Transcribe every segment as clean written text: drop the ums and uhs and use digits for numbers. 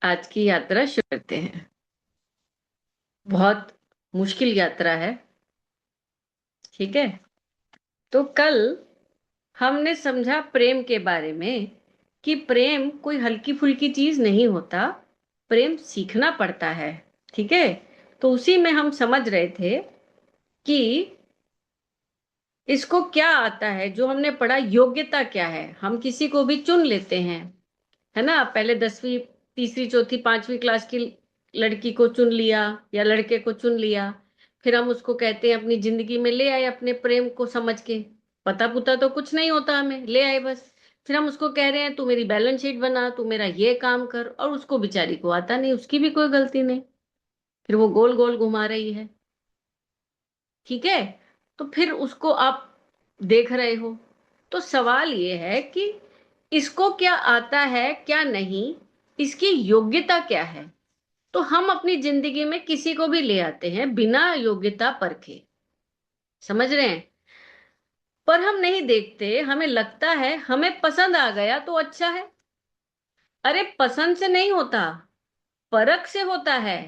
आज की यात्रा शुरू करते हैं। बहुत मुश्किल यात्रा है। ठीक है। तो कल हमने समझा प्रेम के बारे में कि प्रेम कोई हल्की फुल्की चीज नहीं होता। प्रेम सीखना पड़ता है। ठीक है। तो उसी में हम समझ रहे थे कि इसको क्या आता है, जो हमने पढ़ा योग्यता क्या है। हम किसी को भी चुन लेते हैं, है ना। पहले 10वीं, तीसरी, चौथी, 5वीं क्लास की लड़की को चुन लिया या लड़के को चुन लिया। फिर हम उसको कहते हैं अपनी जिंदगी में ले आए, अपने प्रेम को समझ के। पता पुता तो कुछ नहीं होता, हमें ले आए बस। फिर हम उसको कह रहे हैं तू मेरी बैलेंस शीट बना, तू मेरा ये काम कर, और उसको बेचारी को आता नहीं, उसकी भी कोई गलती नहीं। फिर वो गोल गोल घुमा रही है। ठीक है। तो फिर उसको आप देख रहे हो। तो सवाल ये है कि इसको क्या आता है क्या नहीं, इसकी योग्यता क्या है। तो हम अपनी जिंदगी में किसी को भी ले आते हैं बिना योग्यता परखे। समझ रहे हैं। पर हम नहीं देखते, हमें लगता है हमें पसंद आ गया तो अच्छा है। अरे पसंद से नहीं होता, परख से होता है।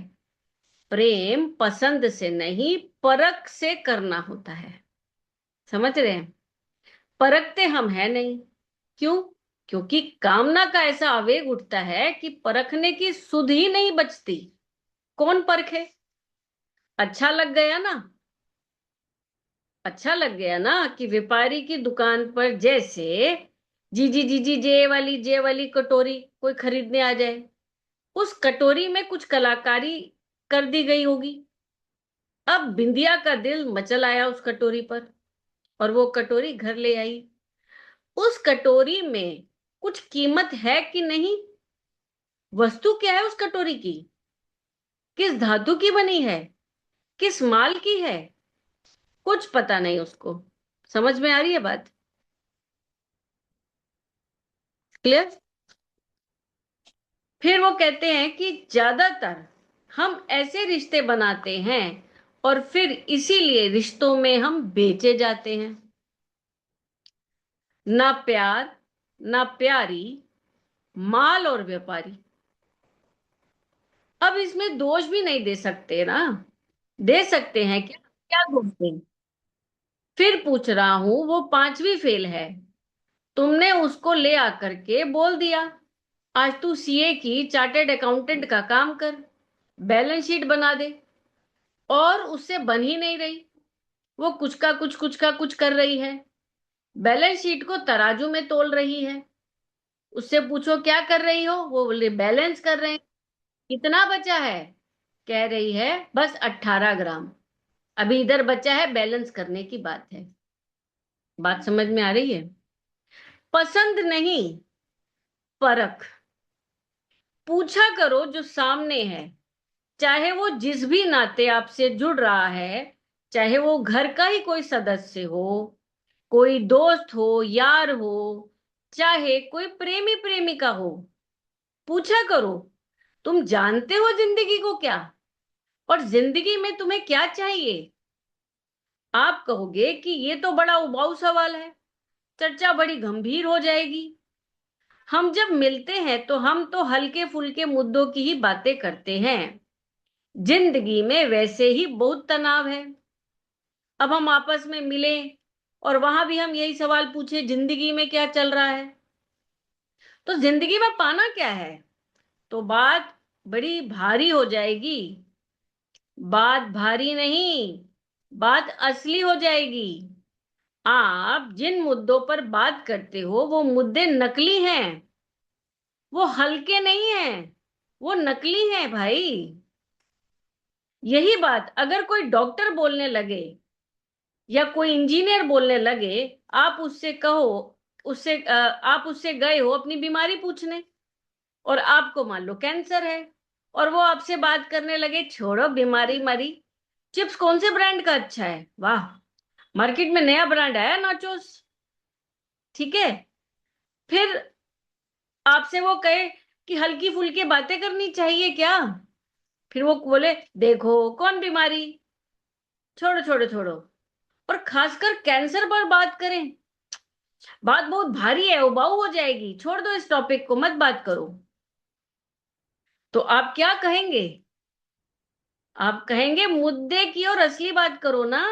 प्रेम पसंद से नहीं, परख से करना होता है। समझ रहे हैं। परखते हम है नहीं। क्यों? क्योंकि कामना का ऐसा आवेग उठता है कि परखने की सुध ही नहीं बचती। कौन परखे? अच्छा लग गया ना। अच्छा लग गया ना कि व्यापारी की दुकान पर जैसे जी जी जी जी जे वाली कटोरी कोई खरीदने आ जाए, उस कटोरी में कुछ कलाकारी कर दी गई होगी। अब बिंदिया का दिल मचल आया उस कटोरी पर, और वो कटोरी घर ले आई। उस कटोरी में कुछ कीमत है कि नहीं? वस्तु क्या है उस कटोरी की? किस धातु की बनी है? किस माल की है? कुछ पता नहीं उसको। समझ में आ रही है बात? क्लियर? फिर वो कहते हैं कि ज्यादातर हम ऐसे रिश्ते बनाते हैं और फिर इसीलिए रिश्तों में हम बेचे जाते हैं। ना प्यार, ना प्यारी, माल और व्यापारी। अब इसमें दोष भी नहीं दे सकते ना। दे सकते हैं क्या? क्या दोष दें? फिर पूछ रहा हूं, वो 5वीं फेल है, तुमने उसको ले आकर के बोल दिया आज तू सीए की चार्टेड अकाउंटेंट का काम कर, बैलेंस शीट बना दे। और उससे बन ही नहीं रही। वो कुछ का कुछ कर रही है। बैलेंस शीट को तराजू में तोल रही है। उससे पूछो क्या कर रही हो, वो बोले बैलेंस कर रहे हैं। कितना बचा है? कह रही है बस 18 ग्राम। अभी इधर बचा है, बैलेंस करने की बात है। बात समझ में आ रही है? पसंद नहीं, परख। पूछा करो जो सामने है, चाहे वो जिस भी नाते आपसे जुड़ रहा है, चाहे वो घर का ही कोई सदस्य हो, कोई दोस्त हो, यार हो, चाहे कोई प्रेमी प्रेमिका हो। पूछा करो तुम जानते हो जिंदगी को क्या, और जिंदगी में तुम्हें क्या चाहिए। आप कहोगे कि ये तो बड़ा उबाऊ सवाल है, चर्चा बड़ी गंभीर हो जाएगी। हम जब मिलते हैं तो हम तो हल्के फुल्के मुद्दों की ही बातें करते हैं। जिंदगी में वैसे ही बहुत तनाव है। अब हम आपस में मिले और वहां भी हम यही सवाल पूछे जिंदगी में क्या चल रहा है, तो जिंदगी में पाना क्या है, तो बात बड़ी भारी हो जाएगी। बात भारी नहीं, बात असली हो जाएगी। आप जिन मुद्दों पर बात करते हो वो मुद्दे नकली हैं। वो हल्के नहीं हैं, वो नकली हैं भाई। यही बात अगर कोई डॉक्टर बोलने लगे या कोई इंजीनियर बोलने लगे, आप उससे कहो, आप उससे गए हो अपनी बीमारी पूछने, और आपको मान लो कैंसर है, और वो आपसे बात करने लगे छोड़ो बीमारी मरी, चिप्स कौन से ब्रांड का अच्छा है, वाह मार्केट में नया ब्रांड आया नाचोस। ठीक है। फिर आपसे वो कहे कि हल्की फुल्की बातें करनी चाहिए क्या, फिर वो बोले देखो कौन बीमारी, छोड़ो छोड़ो छोड़ो। और खासकर कैंसर पर बात करें, बात बहुत भारी है, उबाऊ हो जाएगी, छोड़ दो इस टॉपिक को, मत बात करो। तो आप क्या कहेंगे? आप कहेंगे मुद्दे की और असली बात करो ना।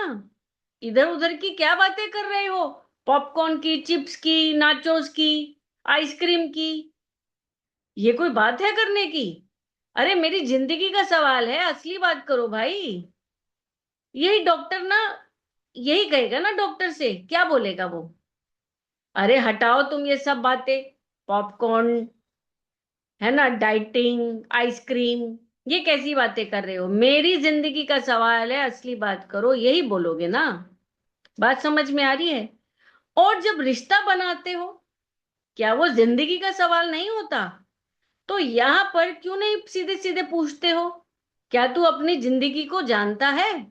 इधर उधर की क्या बातें कर रहे हो? पॉपकॉर्न की, चिप्स की, नाचोस की, आइसक्रीम की, ये कोई बात है करने की? अरे मेरी जिंदगी का सवाल है, असली बात करो भाई। यही डॉक्टर ना, यही कहेगा ना डॉक्टर से, क्या बोलेगा वो? अरे हटाओ तुम ये सब बातें, पॉपकॉर्न, है ना, डाइटिंग, आइसक्रीम, ये कैसी बातें कर रहे हो? मेरी जिंदगी का सवाल है, असली बात करो, यही बोलोगे ना? बात समझ में आ रही है? और जब रिश्ता बनाते हो, क्या वो जिंदगी का सवाल नहीं होता? तो यहां पर क्यों नहीं सीधे सीधे पूछते हो? क्या तू अपनी जिंदगी को जानता है,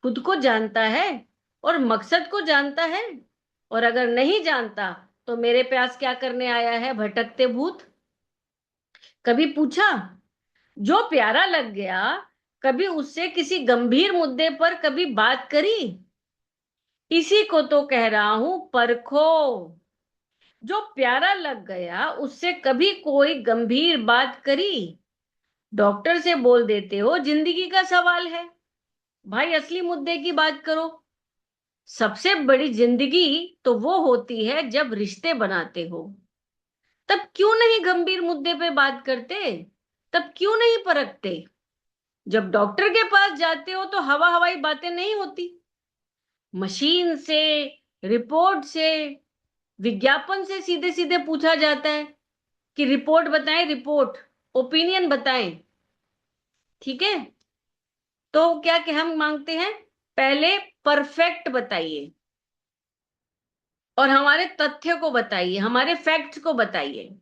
खुद को जानता है, और मकसद को जानता है? और अगर नहीं जानता तो मेरे प्यास क्या करने आया है, भटकते भूत? कभी पूछा? जो प्यारा लग गया, कभी उससे किसी गंभीर मुद्दे पर कभी बात करी? इसी को तो कह रहा हूं, परखो। जो प्यारा लग गया उससे कभी कोई गंभीर बात करी? डॉक्टर से बोल देते हो जिंदगी का सवाल है, भाई असली मुद्दे की बात करो। सबसे बड़ी जिंदगी तो वो होती है जब रिश्ते बनाते हो। तब क्यों नहीं गंभीर मुद्दे पे बात करते? तब क्यों नहीं परखते? जब डॉक्टर के पास जाते हो तो हवा हवाई बातें नहीं होती, मशीन से, रिपोर्ट से, विज्ञापन से सीधे सीधे पूछा जाता है कि रिपोर्ट बताएं, रिपोर्ट, ओपिनियन बताएं। ठीक है? तो क्या कि हम मांगते हैं, पहले परफेक्ट बताइए, और हमारे तथ्य को बताइए, हमारे फैक्ट्स को बताइए।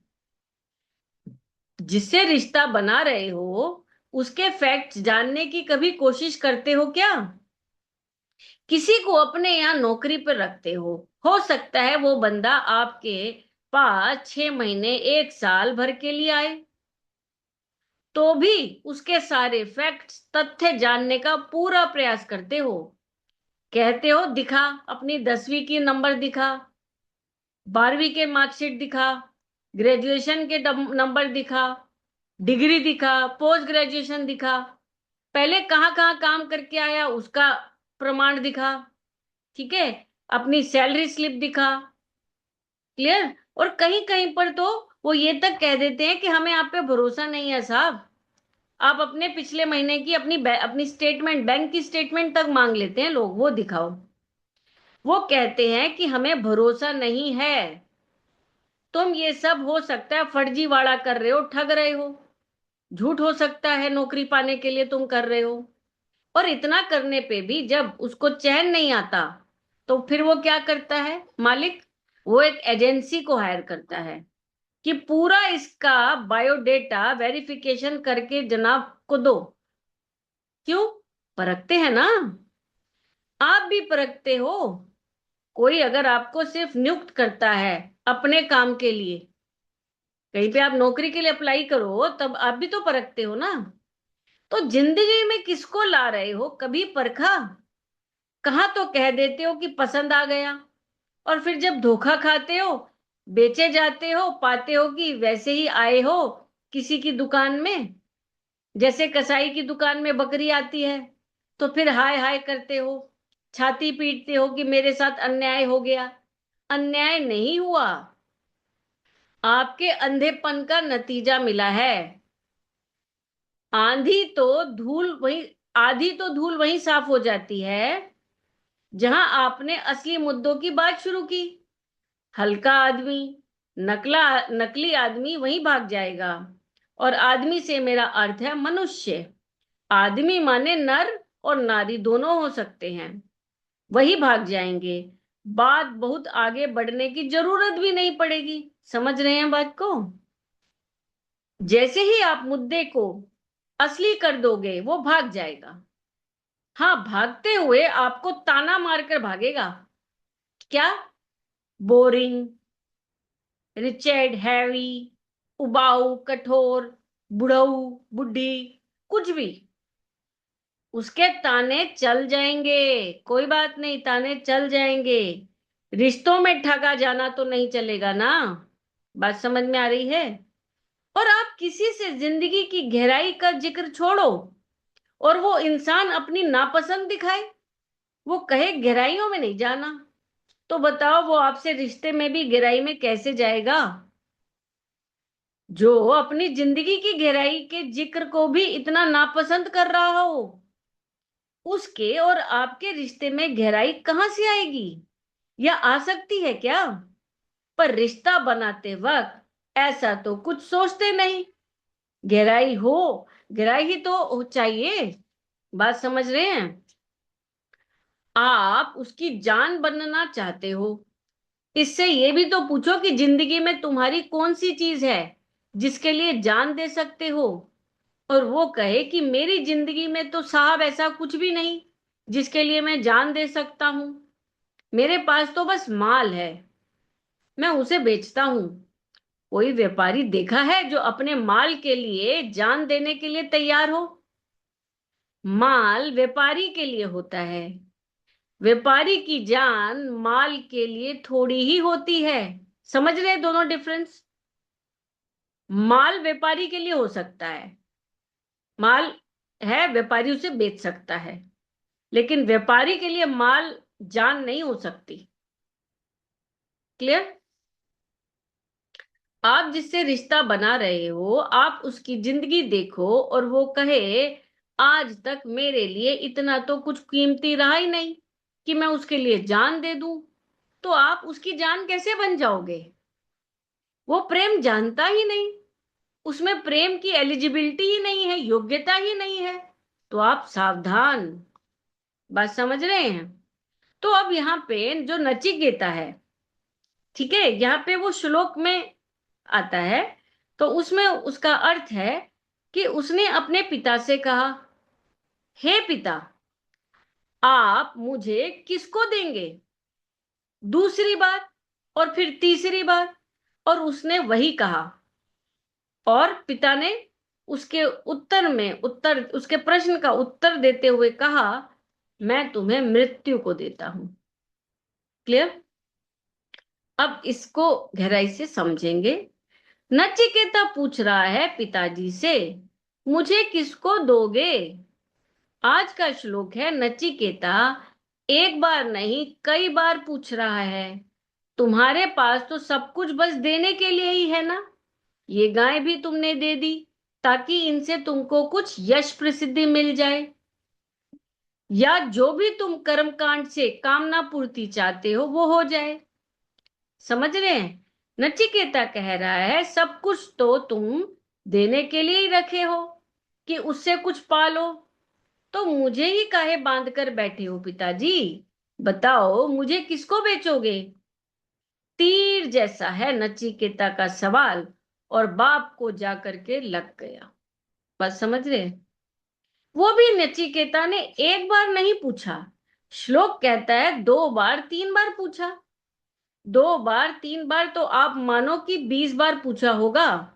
जिससे रिश्ता बना रहे हो उसके फैक्ट्स जानने की कभी कोशिश करते हो क्या? किसी को अपने यहाँ नौकरी पर रखते हो सकता है वो बंदा आपके पास 6 महीने, 1 साल भर के लिए आए, तो भी उसके सारे फैक्ट्स, तथ्य जानने का पूरा प्रयास करते हो। कहते हो दिखा, अपनी 10वीं की नंबर दिखा, 12वीं के मार्कशीट दिखा, ग्रेजुएशन के नंबर दिखा, डिग्री दिखा, पोस्ट ग्रेजुएशन दिखा, पहले कहाँ कहाँ काम करके आया उसका प्रमाण दिखा। ठीक है? अपनी सैलरी स्लिप दिखा। क्लियर? और कहीं कहीं पर तो वो ये तक कह देते हैं कि हमें आप पे भरोसा नहीं है साहब। आप अपने पिछले महीने की अपनी स्टेटमेंट, बैंक की स्टेटमेंट तक मांग लेते हैं लोग, वो दिखाओ। वो कहते हैं कि हमें भरोसा नहीं है। तुम ये सब हो सकता है फर्जीवाड़ा कर रहे हो, ठग रहे हो, झूठ हो सकता है नौकरी पाने के लिए तुम कर रहे हो। और इतना करने पे भी जब उसको चैन नहीं आता, तो फिर वो क्या करता है मालिक? वो एक एजेंसी को हायर करता है कि पूरा इसका बायोडेटा वेरिफिकेशन करके जनाब को दो। क्यों? परखते हैं ना। आप भी परखते हो। कोई अगर आपको सिर्फ नियुक्त करता है अपने काम के लिए, कहीं पे आप नौकरी के लिए अप्लाई करो, तब आप भी तो परखते हो ना। तो जिंदगी में किसको ला रहे हो, कभी परखा? कहाँ तो कह देते हो कि पसंद आ गया, और फिर जब धोखा खाते हो, बेचे जाते हो, पाते हो कि वैसे ही आए हो किसी की दुकान में, जैसे कसाई की दुकान में बकरी आती है, तो फिर हाय हाय करते हो, छाती पीटते हो कि मेरे साथ अन्याय हो गया। अन्याय नहीं हुआ, आपके अंधेपन का नतीजा मिला है। आंधी तो धूल वही आधी तो धूल वहीं साफ हो जाती है जहां आपने असली मुद्दों की बात शुरू की। हल्का आदमी, नकला नकली आदमी वहीं भाग जाएगा। और आदमी से मेरा अर्थ है मनुष्य। आदमी माने नर और नारी दोनों हो सकते हैं, वही भाग जाएंगे। बात बहुत आगे बढ़ने की जरूरत भी नहीं पड़ेगी। समझ रहे हैं बात को? जैसे ही आप मुद्दे को असली कर दोगे वो भाग जाएगा। हाँ, भागते हुए आपको ताना मारकर भागेगा। क्या? बोरिंग, रिचर्ड, हैवी, उबाऊ, कठोर, बुढ़ऊ, बुढ़ी, कुछ भी, उसके ताने चल जाएंगे। कोई बात नहीं, ताने चल जाएंगे। रिश्तों में ठगा जाना तो नहीं चलेगा ना। बात समझ में आ रही है? और आप किसी से जिंदगी की गहराई का जिक्र छोड़ो और वो इंसान अपनी नापसंद दिखाए, वो कहे गहराइयों में नहीं जाना, तो बताओ वो आपसे रिश्ते में भी गहराई में कैसे जाएगा? जो अपनी जिंदगी की गहराई के जिक्र को भी इतना नापसंद कर रहा हो, उसके और आपके रिश्ते में गहराई कहां से आएगी? या आ सकती है क्या? पर रिश्ता बनाते वक्त ऐसा तो कुछ सोचते नहीं। गहराई हो, गहराई ही तो चाहिए। बात समझ रहे हैं? आप उसकी जान बनना चाहते हो, इससे ये भी तो पूछो कि जिंदगी में तुम्हारी कौन सी चीज है जिसके लिए जान दे सकते हो। और वो कहे कि मेरी जिंदगी में तो साहब ऐसा कुछ भी नहीं जिसके लिए मैं जान दे सकता हूं, मेरे पास तो बस माल है, मैं उसे बेचता हूं। कोई व्यापारी देखा है जो अपने माल के लिए जान देने के लिए तैयार हो? माल व्यापारी के लिए होता है, व्यापारी की जान माल के लिए थोड़ी ही होती है। समझ रहे हैं दोनों डिफरेंस? माल व्यापारी के लिए हो सकता है, माल है व्यापारी उसे बेच सकता है, लेकिन व्यापारी के लिए माल जान नहीं हो सकती। क्लियर? आप जिससे रिश्ता बना रहे हो, आप उसकी जिंदगी देखो और वो कहे आज तक मेरे लिए इतना तो कुछ कीमती रहा ही नहीं कि मैं उसके लिए जान दे दूं, तो आप उसकी जान कैसे बन जाओगे? वो प्रेम जानता ही नहीं, उसमें प्रेम की एलिजिबिलिटी ही नहीं है, योग्यता ही नहीं है। तो आप सावधान। बात समझ रहे हैं? तो अब यहाँ पे जो नचिकेता है, ठीक है, यहाँ पे वो श्लोक में आता है, तो उसमें उसका अर्थ है कि उसने अपने पिता से कहा, हे पिता, आप मुझे किसको देंगे? दूसरी बार, और फिर तीसरी बार, और उसने वही कहा। और पिता ने उसके उत्तर में उत्तर उसके प्रश्न का उत्तर देते हुए कहा, मैं तुम्हें मृत्यु को देता हूं। क्लियर? अब इसको गहराई से समझेंगे। नचिकेता पूछ रहा है पिताजी से, मुझे किसको दोगे? आज का श्लोक है, नचिकेता एक बार नहीं कई बार पूछ रहा है, तुम्हारे पास तो सब कुछ बस देने के लिए ही है ना? ये गाय भी तुमने दे दी ताकि इनसे तुमको कुछ यश प्रसिद्धि मिल जाए, या जो भी तुम कर्मकांड से कामना पूर्ति चाहते हो वो हो जाए। समझ रहे हैं? नचिकेता कह रहा है सब कुछ तो तुम देने के लिए ही रखे हो कि उससे कुछ पालो, तो मुझे ही काहे बांध कर बैठे हो पिताजी? बताओ मुझे किसको बेचोगे? तीर जैसा है नचिकेता का सवाल, और बाप को जाकर के लग गया। बस समझ रहे हैं? वो भी नचिकेता ने एक बार नहीं पूछा, श्लोक कहता है 2 बार 3 बार पूछा। 2 बार 3 बार तो आप मानो कि 20 बार पूछा होगा।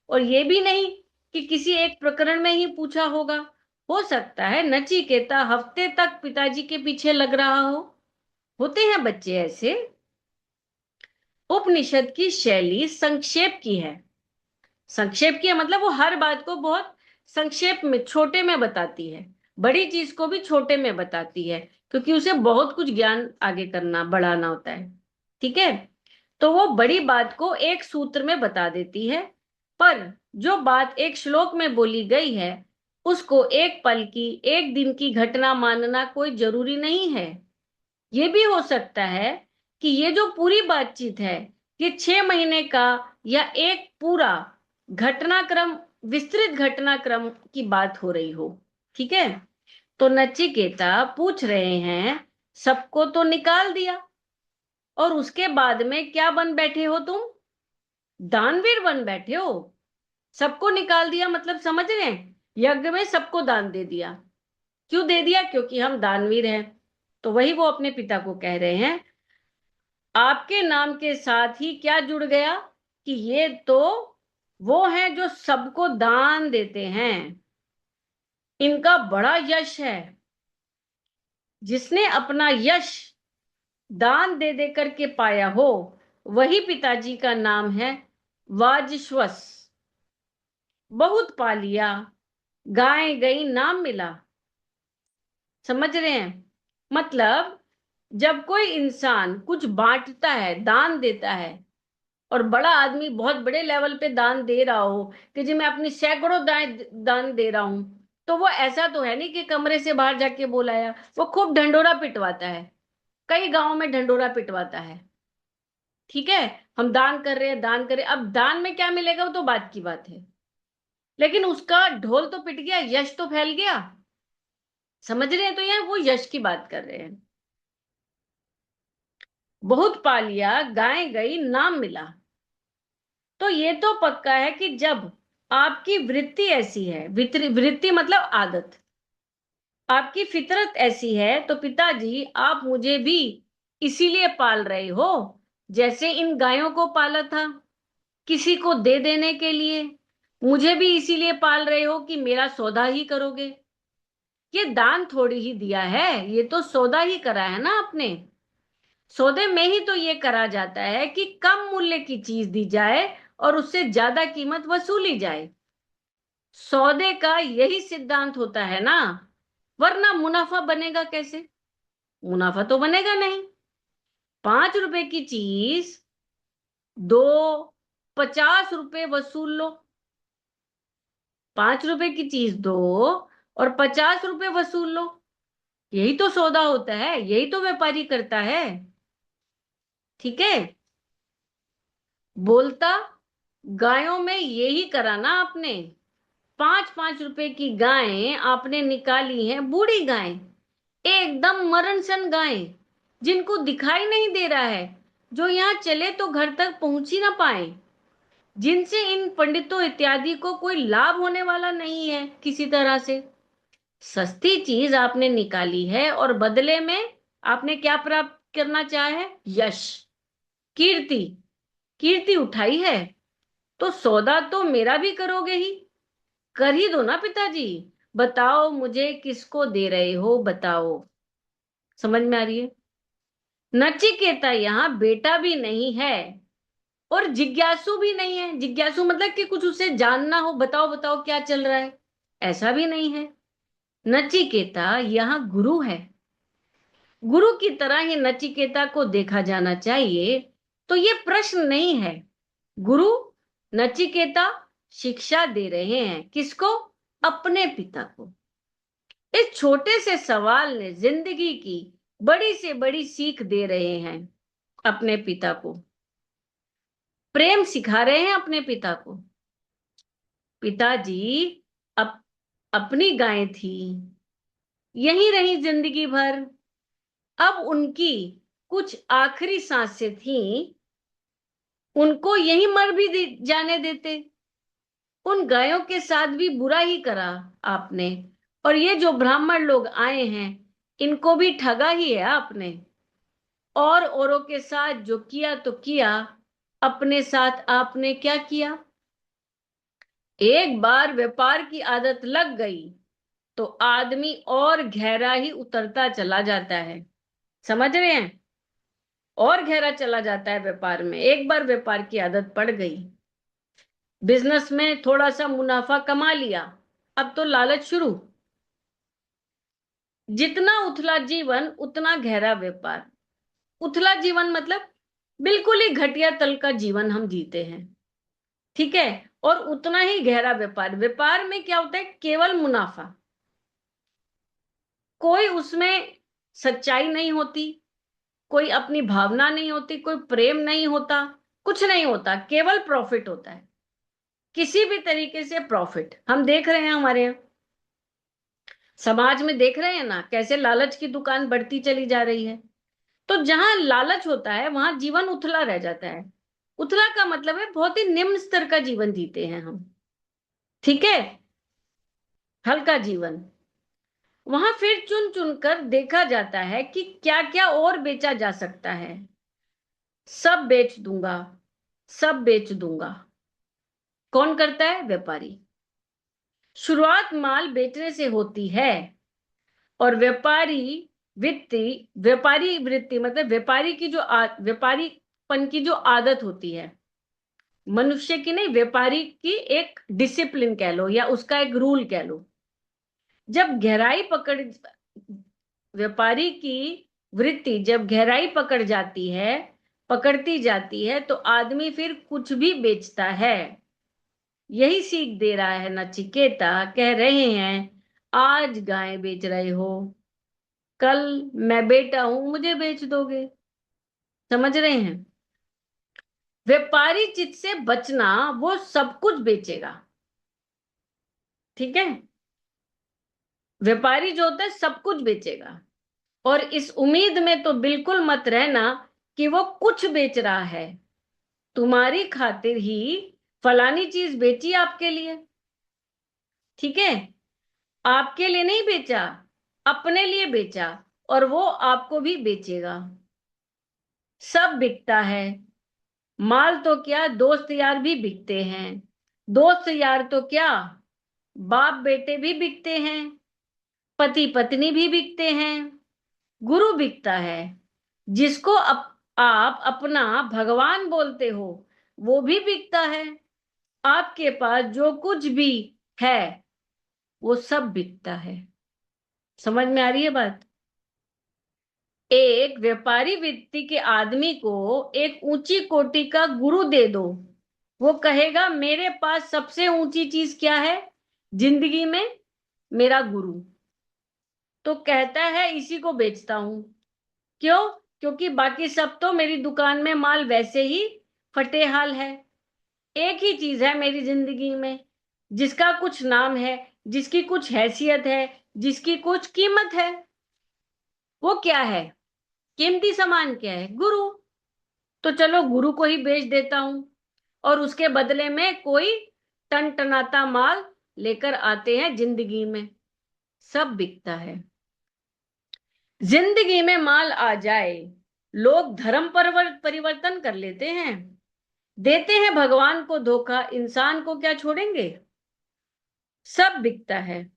और ये भी नहीं कि किसी एक प्रकरण में ही पूछा होगा, हो सकता है नचिकेता हफ्ते तक पिताजी के पीछे लग रहा हो। होते हैं बच्चे ऐसे। उपनिषद की शैली संक्षेप की है। संक्षेप की है मतलब वो हर बात को बहुत संक्षेप में छोटे में बताती है, बड़ी चीज को भी छोटे में बताती है, क्योंकि उसे बहुत कुछ ज्ञान आगे करना बढ़ाना होता है। ठीक है? तो वो बड़ी बात को एक सूत्र में बता देती है, पर जो बात एक श्लोक में बोली गई है उसको एक पल की एक दिन की घटना मानना कोई जरूरी नहीं है। ये भी हो सकता है कि ये जो पूरी बातचीत है ये 6 महीने का या एक पूरा घटनाक्रम, विस्तृत घटनाक्रम की बात हो रही हो। ठीक है? तो नचिकेता पूछ रहे हैं, सबको तो निकाल दिया और उसके बाद में क्या बन बैठे हो तुम? दानवीर बन बैठे हो। सबको निकाल दिया मतलब समझ रहे हैं, यज्ञ में सबको दान दे दिया। क्यों दे दिया? क्योंकि हम दानवीर हैं। तो वही वो अपने पिता को कह रहे हैं, आपके नाम के साथ ही क्या जुड़ गया कि ये तो वो हैं जो सबको दान देते हैं, इनका बड़ा यश है। जिसने अपना यश दान दे दे करके पाया हो, वही पिताजी का नाम है वाजश्वस। बहुत पा लिया, गाय गई नाम मिला। समझ रहे हैं? मतलब जब कोई इंसान कुछ बांटता है, दान देता है, और बड़ा आदमी बहुत बड़े लेवल पे दान दे रहा हो कि जी मैं अपनी सैकड़ों दान दे रहा हूं, तो वो ऐसा तो है नहीं कि कमरे से बाहर जाके बोलाया, वो खूब ढंडोरा पिटवाता है। कई गांवों में ढंडोरा पिटवाता है। ठीक है, हम दान कर रहे हैं, दान करें, अब दान में क्या मिलेगा वो तो बात की बात है, लेकिन उसका ढोल तो पिट गया, यश तो फैल गया। समझ रहे हैं? तो यहाँ वो यश की बात कर रहे हैं। बहुत पा लिया, गाय गई नाम मिला। तो ये तो पक्का है कि जब आपकी वृत्ति ऐसी है, वृत्ति मतलब आदत, आपकी फितरत ऐसी है, तो पिताजी आप मुझे भी इसीलिए पाल रहे हो, जैसे इन गायों को पाला था किसी को दे देने के लिए, मुझे भी इसीलिए पाल रहे हो कि मेरा सौदा ही करोगे। ये दान थोड़ी ही दिया है, ये तो सौदा ही करा है ना आपने। सौदे में ही तो ये करा जाता है कि कम मूल्य की चीज दी जाए और उससे ज्यादा कीमत वसूली जाए। सौदे का यही सिद्धांत होता है ना, वरना मुनाफा बनेगा कैसे? मुनाफा तो बनेगा नहीं। 5 रुपए की चीज दो, 50 रुपए वसूल लो। 5 रुपए की चीज दो और 50 रुपए वसूल लो। यही तो सौदा होता है, यही तो व्यापारी करता है। ठीक है, बोलता गायों में यही करा ना आपने। 5-5 रुपए की गायें आपने निकाली हैं, बूढ़ी गायें, एकदम मरण सन गायें, जिनको दिखाई नहीं दे रहा है, जो यहाँ चले तो घर तक पहुंच ही ना पाए, जिनसे इन पंडितों इत्यादि को कोई लाभ होने वाला नहीं है किसी तरह से। सस्ती चीज आपने निकाली है और बदले में आपने क्या प्राप्त करना चाहा है? यश, कीर्ति। कीर्ति उठाई है, तो सौदा तो मेरा भी करोगे ही। कर ही दो ना पिताजी। बताओ मुझे किसको दे रहे हो, बताओ। समझ में आ रही है? नचिकेता यहाँ बेटा भी नहीं है और जिज्ञासु भी नहीं है। जिज्ञासु मतलब कि कुछ उसे जानना हो, बताओ बताओ क्या चल रहा है, ऐसा भी नहीं है। नचिकेता यहाँ गुरु है। गुरु की तरह ही नचिकेता को देखा जाना चाहिए। तो ये प्रश्न नहीं है। गुरु, नचिकेता शिक्षा दे रहे हैं किसको? अपने पिता को। इस छोटे से सवाल ने जिंदगी की बड़ी से बड़ी सीख दे रहे हैं अपने पिता को। प्रेम सिखा रहे हैं अपने पिता को। पिताजी अप, अपनी गायें थी, यहीं रही जिंदगी भर। अब उनकी कुछ आखिरी सांसें थी, उनको यहीं मर भी जाने देते। उन गायों के साथ भी बुरा ही करा आपने, और ये जो ब्राह्मण लोग आए हैं इनको भी ठगा ही है आपने। और औरों के साथ जो किया तो किया, अपने साथ आपने क्या किया? एक बार व्यापार की आदत लग गई तो आदमी और गहरा ही उतरता चला जाता है। समझ रहे हैं? और गहरा चला जाता है व्यापार में, एक बार व्यापार की आदत पड़ गई। बिजनेस में थोड़ा सा मुनाफा कमा लिया, अब तो लालच शुरू। जितना उथला जीवन उतना गहरा व्यापार। उथला जीवन मतलब बिल्कुल ही घटिया तल का जीवन हम जीते हैं। ठीक है, और उतना ही गहरा व्यापार। व्यापार में क्या होता है? केवल मुनाफा, कोई उसमें सच्चाई नहीं होती, कोई अपनी भावना नहीं होती, कोई प्रेम नहीं होता, कुछ नहीं होता, केवल प्रॉफिट होता है। किसी भी तरीके से प्रॉफिट हम देख रहे हैं हमारे यहाँ समाज में, देख रहे हैं ना कैसे लालच की दुकान बढ़ती चली जा रही है। तो जहां लालच होता है वहां जीवन उथला रह जाता है। उथला का मतलब है बहुत ही निम्न स्तर का जीवन जीते हैं हम। ठीक है, हल्का जीवन। वहां फिर चुन चुन कर देखा जाता है कि क्या क्या और बेचा जा सकता है। सब बेच दूंगा, सब बेच दूंगा। कौन करता है? व्यापारी। शुरुआत माल बेचने से होती है, और व्यापारी वृत्ति मतलब व्यापारी की जो व्यापारीपन की जो आदत होती है, मनुष्य की नहीं, व्यापारी की एक डिसिप्लिन कह लो या उसका एक रूल कह लो। जब गहराई पकड़ व्यापारी की वृत्ति जब गहराई पकड़ जाती है, पकड़ती जाती है, तो आदमी फिर कुछ भी बेचता है। यही सीख दे रहा है नचिकेता। कह रहे हैं आज गाय बेच रहे हो, कल मैं बेटा हूं, मुझे बेच दोगे। समझ रहे हैं? व्यापारी चित्त से बचना, वो सब कुछ बेचेगा। ठीक है? व्यापारी जो होता है सब कुछ बेचेगा। और इस उम्मीद में तो बिल्कुल मत रहना कि वो कुछ बेच रहा है। तुम्हारी खातिर ही फलानी चीज बेची आपके लिए। ठीक है? आपके लिए नहीं बेचा, अपने लिए बेचा, और वो आपको भी बेचेगा। सब बिकता है। माल तो क्या, दोस्त यार भी बिकते हैं। दोस्त यार तो क्या, बाप बेटे भी बिकते हैं, पति पत्नी भी बिकते हैं, गुरु बिकता है। जिसको आप अपना भगवान बोलते हो वो भी बिकता है। आपके पास जो कुछ भी है वो सब बिकता है। समझ में आ रही है बात? एक व्यापारी व्यक्ति के आदमी को एक ऊंची कोटि का गुरु दे दो, वो कहेगा मेरे पास सबसे ऊंची चीज क्या है जिंदगी में? मेरा गुरु। तो कहता है इसी को बेचता हूं। क्यों? क्योंकि बाकी सब तो मेरी दुकान में माल वैसे ही फटे हाल है। एक ही चीज है मेरी जिंदगी में जिसका कुछ नाम है, जिसकी कुछ हैसियत है, जिसकी कुछ कीमत है। वो क्या है? कीमती सामान क्या है? गुरु। तो चलो गुरु को ही बेच देता हूं, और उसके बदले में कोई टनटनाता माल लेकर आते हैं जिंदगी में। सब बिकता है। जिंदगी में माल आ जाए, लोग धर्म परिवर्तन कर लेते हैं, देते हैं भगवान को धोखा, इंसान को क्या छोड़ेंगे? सब बिकता है।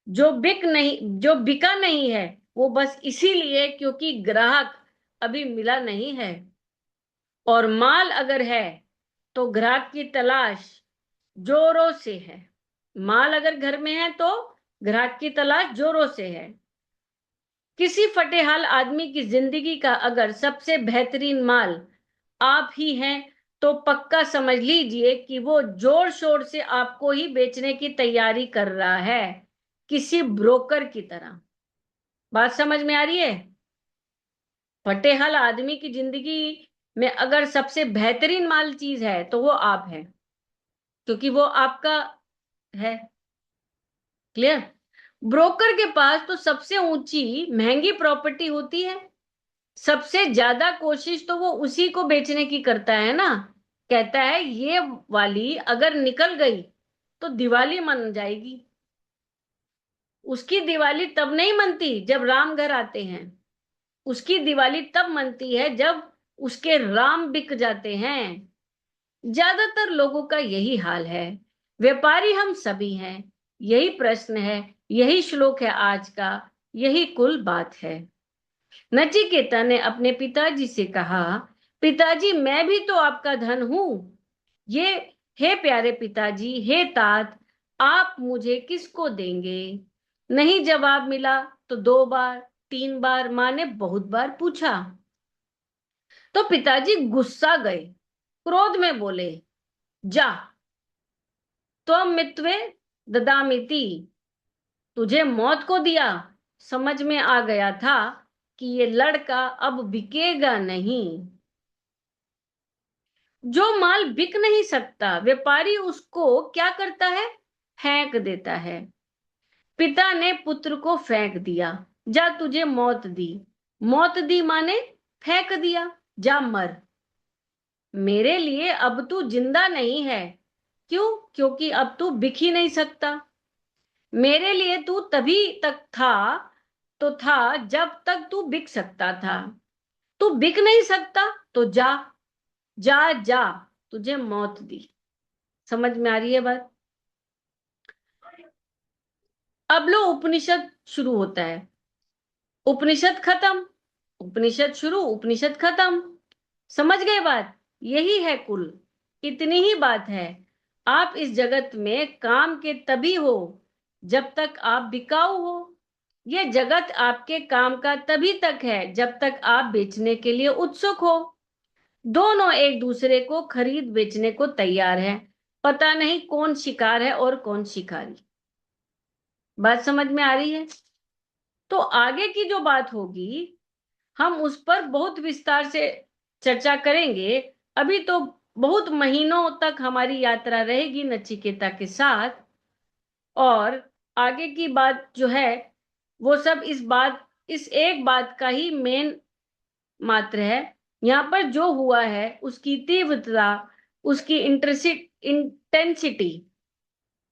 जो बिका नहीं है वो बस इसीलिए क्योंकि ग्राहक अभी मिला नहीं है। और माल अगर है तो ग्राहक की तलाश जोरों से है। माल अगर घर में है तो ग्राहक की तलाश जोरों से है। किसी फटेहाल आदमी की जिंदगी का अगर सबसे बेहतरीन माल आप ही हैं, तो पक्का समझ लीजिए कि वो जोर शोर से आपको ही बेचने की तैयारी कर रहा है, किसी ब्रोकर की तरह। बात समझ में आ रही है? फटेहाल आदमी की जिंदगी में अगर सबसे बेहतरीन माल चीज है तो वो आप है, क्योंकि वो आपका है। क्लियर? ब्रोकर के पास तो सबसे ऊंची महंगी प्रॉपर्टी होती है। सबसे ज्यादा कोशिश तो वो उसी को बेचने की करता है ना। कहता है ये वाली अगर निकल गई तो दिवाली मन जाएगी। उसकी दिवाली तब नहीं मनती जब राम घर आते हैं। उसकी दिवाली तब मनती है जब उसके राम बिक जाते हैं। ज्यादातर लोगों का यही हाल है। व्यापारी हम सभी हैं। यही प्रश्न है, यही श्लोक है आज का, यही कुल बात है। नचिकेता ने अपने पिताजी से कहा, पिताजी मैं भी तो आपका धन हूं। ये, हे प्यारे पिताजी, हे तात, आप मुझे किसको देंगे? नहीं जवाब मिला तो 2 बार, 3 बार माँ ने बहुत बार पूछा। तो पिताजी गुस्सा गए, क्रोध में बोले, जा, त्वं मित्वे ददामिति, तुझे मौत को दिया। समझ में आ गया था कि ये लड़का अब बिकेगा नहीं। जो माल बिक नहीं सकता, व्यापारी उसको क्या करता है? फेंक देता है। पिता ने पुत्र को फेंक दिया, जा तुझे मौत दी। मौत दी माने फेंक दिया, जा मर। मेरे लिए अब तू जिंदा नहीं है। क्यों? क्योंकि अब तू बिक ही नहीं सकता। मेरे लिए तू तभी तक था, तो था जब तक तू बिक सकता था। तू बिक नहीं सकता तो जा, जा जा, तुझे मौत दी। समझ में आ रही है बात? अब लो उपनिषद शुरू होता है। उपनिषद खत्म, उपनिषद शुरू, उपनिषद खत्म। समझ गए बात? यही है कुल। इतनी ही बात है। आप इस जगत में काम के तभी हो जब तक आप बिकाऊ हो। यह जगत आपके काम का तभी तक है जब तक आप बेचने के लिए उत्सुक हो। दोनों एक दूसरे को खरीद बेचने को तैयार है। पता नहीं कौन शिकार है और कौन शिकारी। बात समझ में आ रही है? तो आगे की जो बात होगी हम उस पर बहुत विस्तार से चर्चा करेंगे। अभी तो बहुत महीनों तक हमारी यात्रा रहेगी नचिकेता के साथ। और आगे की बात जो है वो सब इस एक बात का ही मेन मात्र है। यहाँ पर जो हुआ है उसकी तीव्रता, उसकी इंटेंसिटी,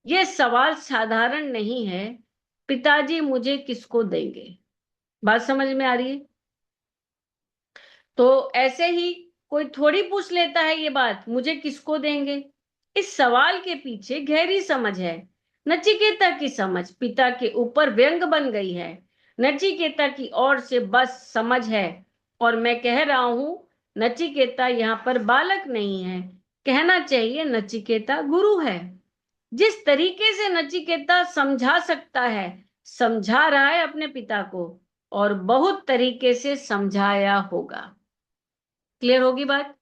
ये सवाल साधारण नहीं है। पिताजी मुझे किसको देंगे? बात समझ में आ रही है? तो ऐसे ही कोई थोड़ी पूछ लेता है ये बात, मुझे किसको देंगे। इस सवाल के पीछे गहरी समझ है। नचिकेता की समझ पिता के ऊपर व्यंग बन गई है। नचिकेता की ओर से बस समझ है। और मैं कह रहा हूं नचिकेता यहाँ पर बालक नहीं है, कहना चाहिए नचिकेता गुरु है। जिस तरीके से नचिकेता समझा सकता है, समझा रहा है अपने पिता को, और बहुत तरीके से समझाया होगा। क्लियर होगी बात?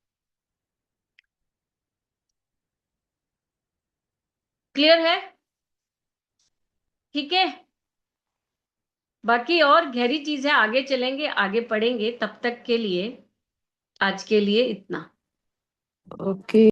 क्लियर है? ठीक है। बाकी और गहरी चीजें आगे चलेंगे, आगे पढ़ेंगे। तब तक के लिए आज के लिए इतना। ओके।